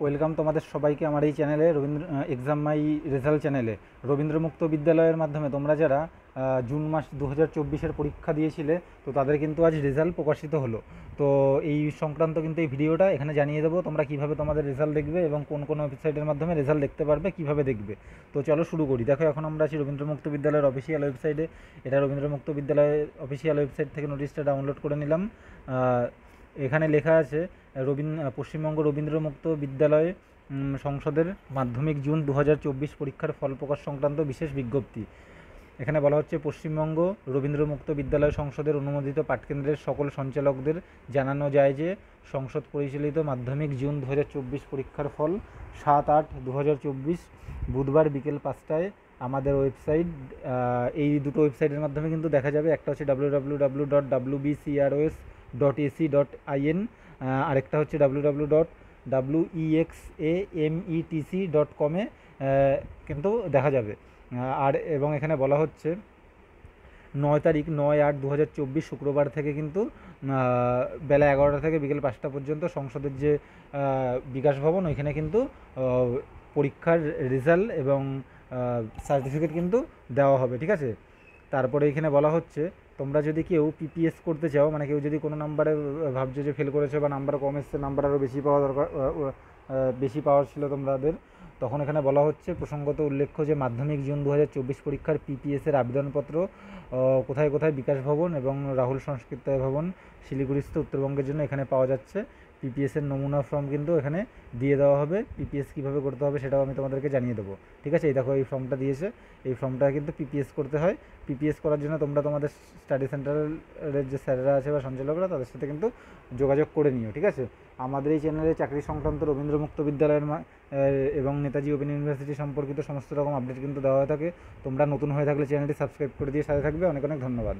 Welcome তোমাদের সবাইকে আমার এই চ্যানেলে এক্সাম মাই রেজাল্ট চ্যানেলে। রবীন্দ্র মুক্ত বিদ্যালয়ের মাধ্যমে তোমরা যারা জুন মাস 2024-এর পরীক্ষা দিয়েছিলে, তো তাদের কিন্তু আজ রেজাল্ট প্রকাশিত হলো। তো এই সংক্রান্ত কিন্তু এই ভিডিওটা এখানে জানিয়ে দেবো তোমরা কীভাবে তোমাদের রেজাল্ট দেখবে এবং কোন কোন ওয়েবসাইটের মাধ্যমে রেজাল্ট দেখতে পারবে, কীভাবে দেখবে। তো চলো শুরু করি। দেখো, এখন আমরা আছি রবীন্দ্র মুক্ত বিদ্যালয়ের অফিসিয়াল ওয়েবসাইটে। এটা রবীন্দ্র মুক্ত বিদ্যালয়ের অফিসিয়াল ওয়েবসাইট থেকে নোটিশটা ডাউনলোড করে নিলাম। এখানে লেখা আছে পশ্চিমবঙ্গ রবীন্দ্র মুক্ত বিদ্যালয় সংসদের মাধ্যমিক জুন 2024 পরীক্ষার ফল প্রকাশ সংক্রান্ত বিশেষ বিজ্ঞপ্তি। এখানে বলা হচ্ছে, পশ্চিমবঙ্গ রবীন্দ্র মুক্ত বিদ্যালয় সংসদের অনুমোদিত পাঠকেন্দ্রের সকল সঞ্চালকদের জানানো যায় যে সংসদ পরিচালিত মাধ্যমিক জুন 2024 পরীক্ষার ফল 7-8-2024 বুধবার বিকেল 5টায় আমাদের ওয়েবসাইট, এই দুটো ওয়েবসাইটের মাধ্যমে কিন্তু দেখা যাবে। একটা হচ্ছে www.wbcros.ac.in, আরেকটা হচ্ছে www.wexametc.com কিন্তু দেখা যাবে। এবং এখানে বলা হচ্ছে 9/8/2024 শুক্রবার থেকে কিন্তু বেলা 11টা থেকে বিকেল 5টা পর্যন্ত সংসদের যে বিকাশ ভবন, ওইখানে কিন্তু পরীক্ষার রেজাল্ট এবং সার্টিফিকেট কিন্তু দেওয়া হবে, ঠিক আছে। তারপরে এখানে বলা হচ্ছে, তোমরা যদি কেউ পিপিএস করতে চাও, মানে কেউ যদি কোনো নাম্বারে ভাবছো যে ফেল করেছো বা নাম্বার কম এসছে, নাম্বার আরও বেশি পাওয়া দরকার, বেশি পাওয়ার ছিল তোমাদের, তখন এখানে বলা হচ্ছে, প্রসঙ্গত উল্লেখ্য যে মাধ্যমিক জুন 2024 পরীক্ষার পিপিএসের আবেদনপত্র কোথায় কোথায় বিকাশ ভবন এবং রাহুল সংস্কৃতায় ভবন শিলিগুড়িস্থ উত্তরবঙ্গের জন্য এখানে পাওয়া যাচ্ছে। পিপিএসের নমুনা ফর্ম কিন্তু এখানে দিয়ে দেওয়া হবে। পিপিএস কীভাবে করতে হবে সেটাও আমি তোমাদেরকে জানিয়ে দেবো, ঠিক আছে। এই দেখো, এই ফর্মটা দিয়েছে, এই ফর্মটা কিন্তু পিপিএস করতে হয়। পিপিএস করার জন্য তোমরা তোমাদের স্টাডি সেন্টারের যে স্যারেরা আছে বা সঞ্চালকরা, তাদের সাথে কিন্তু যোগাযোগ করে নিও, ঠিক আছে। আমাদের এই চ্যানেলে চাকরি সংক্রান্ত রবীন্দ্র মুক্ত বিদ্যালয়ের এবং নেতাজি ওপেন ইউনিভার্সিটি সম্পর্কিত সমস্ত রকম আপডেট কিন্তু দেওয়া হয়ে থাকে। তোমরা নতুন হয়ে থাকলে চ্যানেলটি সাবস্ক্রাইব করে দিয়ে সাথে থাকবে। অনেক অনেক ধন্যবাদ।